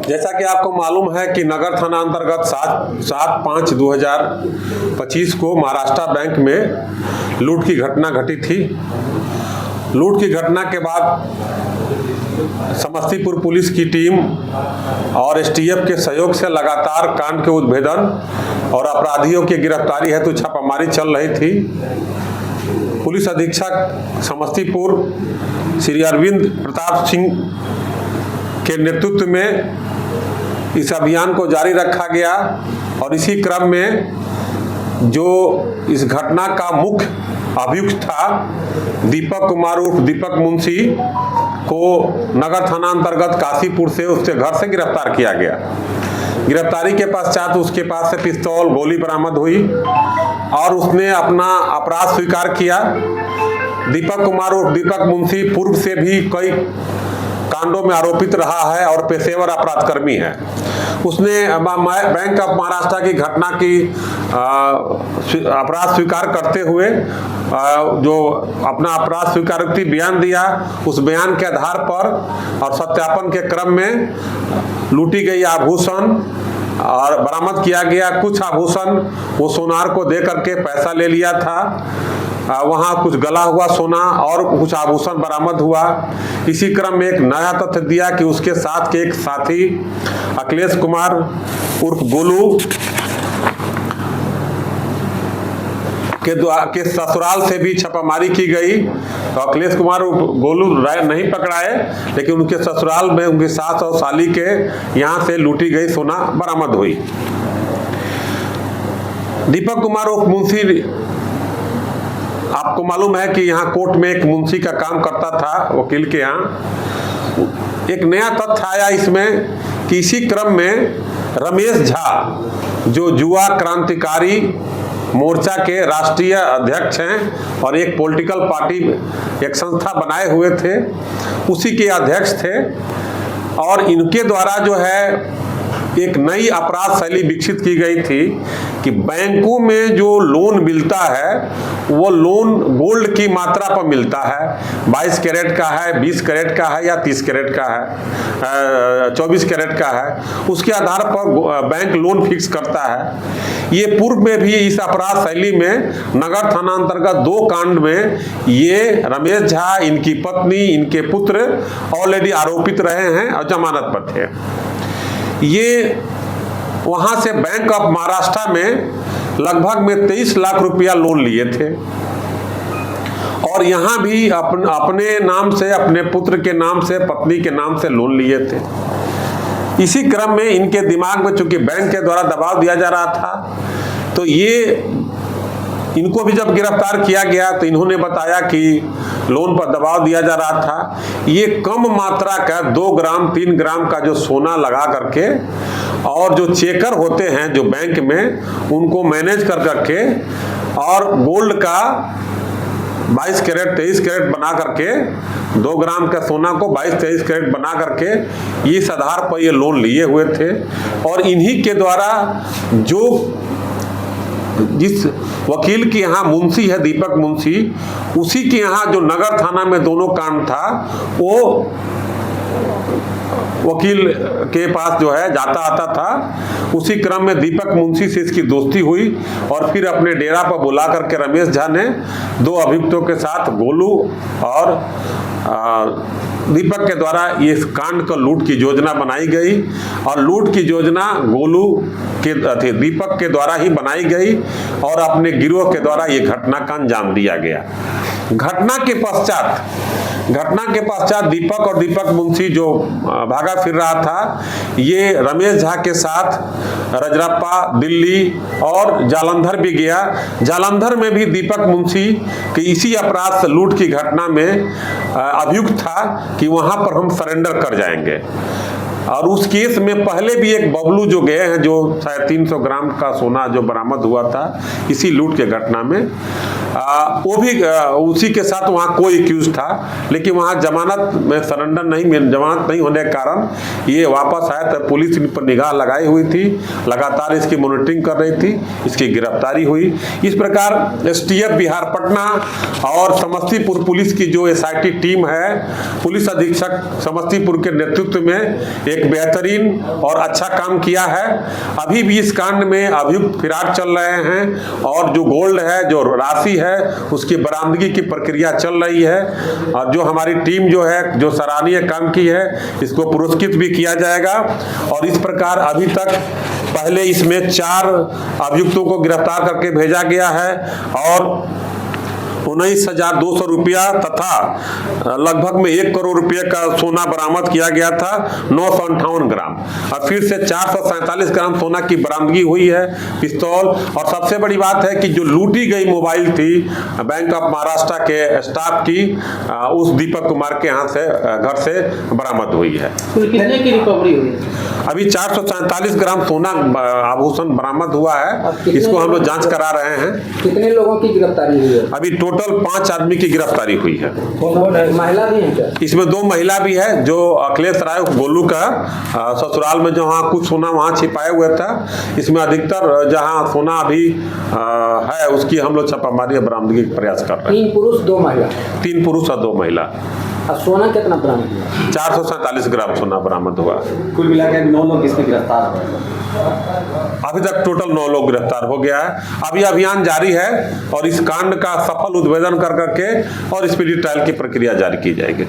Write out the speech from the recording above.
जैसा कि आपको मालूम है कि नगर थाना अंतर्गत 7/5/2025 को महाराष्ट्र बैंक में लूट की घटना घटी थी। लूट की घटना के बाद समस्तीपुर पुलिस की टीम और एसटीएफ के सहयोग से लगातार कांड के उद्भेदन और अपराधियों की गिरफ्तारी हेतु छापामारी चल रही थी। पुलिस अधीक्षक समस्तीपुर श्री अरविंद प्रताप सिंह के नेतृत्व में इस अभियान को जारी रखा गया और इसी क्रम में जो इस घटना का मुख्य अभियुक्त था दीपक कुमार उर्फ दीपक मुंशी को नगर थाना अंतर्गत काशीपुर से उसके घर से गिरफ्तार किया गया। गिरफ्तारी के पश्चात उसके पास से पिस्तौल गोली बरामद हुई और उसने अपना अपराध स्वीकार किया। दीपक कुमार उर्फ दीपक मुंशी पूर्व से भी कई कांडों में आरोपित रहा है और पेशेवर अपराधकर्मी है। उसने बैंक ऑफ महाराष्ट्र की घटना की अपराध स्वीकार करते हुए जो अपना अपराध स्वीकारोक्ति बयान दिया, उस बयान के आधार पर और सत्यापन के क्रम में लूटी गई आभूषण और बरामद किया गया। कुछ आभूषण वो सोनार को दे करके पैसा ले लिया था। वहाँ कुछ गला हुआ सोना और कुछ आभूषण बरामद हुआ। इसी क्रम में एक नया तथ्य दिया कि उसके साथ के एक साथी अखिलेश कुमार उर्फ गोलू के ससुराल से भी छापामारी की गई। तो अखिलेश कुमार गोलू नहीं पकड़ाए, लेकिन उनके ससुराल में उनकी सास और साली के यहाँ से लूटी गई सोना बरामद हुई। दीपक कुमार उर्फ मुंशी, आपको मालूम है कि यहाँ कोर्ट में एक मुंशी का काम करता था, वकील के यहाँ। एक नया तथ्य आया इसमें कि इसी क्रम में रमेश झा जो युवा क्रांतिकारी मोर्चा के राष्ट्रीय अध्यक्ष हैं और एक पॉलिटिकल पार्टी एक संस्था बनाए हुए थे, उसी के अध्यक्ष थे। और इनके द्वारा जो है एक नई अपराध शैली विकसित की गई थी कि बैंकों में जो लोन मिलता है वो लोन गोल्ड की मात्रा पर मिलता है। 22 कैरेट का है, 20 कैरेट का है या 30 कैरेट का है, 24 कैरेट का है। उसके आधार पर बैंक लोन फिक्स करता है। ये पूर्व में भी इस अपराध शैली में नगर थाना अंतर्गत 2 कांड में ये रमेश झा, इनकी पत्नी, इनके पुत्र ऑलरेडी आरोपित रहे हैं और जमानत पर थे। ये वहां से बैंक ऑफ महाराष्ट्र में लगभग में 23 लाख रुपया लोन लिए थे और यहाँ भी अपने नाम से, अपने पुत्र के नाम से, पत्नी के नाम से लोन लिए थे। इसी क्रम में इनके दिमाग में चूंकि बैंक के द्वारा दबाव दिया जा रहा था, तो ये इनको भी जब गिरफ्तार किया गया तो इन्होंने बताया कि लोन पर दबाव दिया जा रहा था। ये कम मात्रा का 2 ग्राम 3 ग्राम का जो सोना लगा करके और जो चेकर होते हैं जो बैंक में, उनको मैनेज कर करके और गोल्ड का 22 कैरेट 23 कैरेट बना करके 2 ग्राम का सोना को 22-23 कैरेट बना करके इस आधार पर ये लोन लिए हुए थे। और इन्हीं के द्वारा जो जिस वकील के यहाँ मुंशी है दीपक मुंशी, उसी के यहाँ जो नगर थाना में दोनों कांड था, वो वकील के पास जो है जाता आता था। उसी क्रम में दीपक मुंशी से इसकी दोस्ती हुई और फिर अपने डेरा पर बुला करके रमेश झा ने 2 अभियुक्तों के साथ गोलू और दीपक के द्वारा ये कांड का लूट की योजना बनाई गई। और लूट की योजना गोलू के दीपक के द्वारा ही बनाई गई और अपने गिरोह के द्वारा ये घटना का अंजाम दिया गया। घटना के पश्चात दीपक और दीपक मुंशी जो भागा फिर रहा था, ये रमेश झा के साथ रजरप्पा, दिल्ली और जालंधर भी गया। जालंधर में भी दीपक मुंशी के इसी अपराध से लूट की घटना में अभियुक्त था कि वहां पर हम सरेंडर कर जाएंगे। और उस केस में पहले भी एक बबलू जो गए हैं, जो शायद 300 ग्राम का सोना जो बरामद हुआ था इसी लूट के घटना में, वो भी उसी के साथ वहाँ कोई एक्यूज था, लेकिन वहाँ जमानत में जमानत नहीं होने के कारण ये वापस आया। तो पुलिस इन पर निगाह लगाई हुई थी, लगातार इसकी मॉनिटरिंग कर रही थी, इसकी गिरफ्तारी हुई। इस प्रकार एसटीएफ बिहार पटना और समस्तीपुर पुलिस की जो एसआईटी टीम है, पुलिस अधीक्षक समस्तीपुर के नेतृत्व में एक बेहतरीन और अच्छा काम किया है। अभी भी इस कांड में अभियुक्त फरार चल रहे हैं और जो गोल्ड है, जो राशि है, उसकी बरामदगी की प्रक्रिया चल रही है। और जो हमारी टीम जो है, जो सराहनीय काम की है, इसको पुरस्कृत भी किया जाएगा। और इस प्रकार अभी तक पहले इसमें 4 अभियुक्तों को गिरफ्तार करके भेजा गया है और 19,200 रुपया तथा लगभग में 1 करोड़ रुपये का सोना बरामद किया गया था, 958 ग्राम। और फिर से 447 ग्राम सोना की बरामदगी हुई है, पिस्तौल। और सबसे बड़ी बात है कि जो लूटी गई मोबाइल थी बैंक ऑफ महाराष्ट्र के स्टाफ की, उस दीपक कुमार के यहाँ से घर से बरामद हुई है। कितने की रिकवरी हुई है? अभी 447 ग्राम सोना आभूषण बरामद हुआ है, इसको हम लोग जांच करा रहे हैं। कितने लोगों की गिरफ्तारी हुई है? अभी टोटल 5 आदमी की गिरफ्तारी हुई है। महिला भी है क्या? इसमें 2 महिला भी है। जो अखिलेश राय गोलू का ससुराल में जहाँ कुछ सोना वहाँ छिपाया हुआ था, इसमें अधिकतर जहाँ सोना अभी है उसकी हम लोग छापामारी बरामदगी का प्रयास कर रहे हैं। 3 पुरुष 2 महिला? 3 पुरुष और 2 महिला। और सोना कितना बरामद हुआ? 447 ग्राम सोना बरामद हुआ। कुल मिलाकर 9 लोग इसमें गिरफ्तार हुए। अभी तक टोटल 9 लोग गिरफ्तार हो गया है। अभी अभियान जारी है और इस कांड का सफल उद्भेदन कर करके और स्पीडी ट्रायल की प्रक्रिया जारी की जाएगी।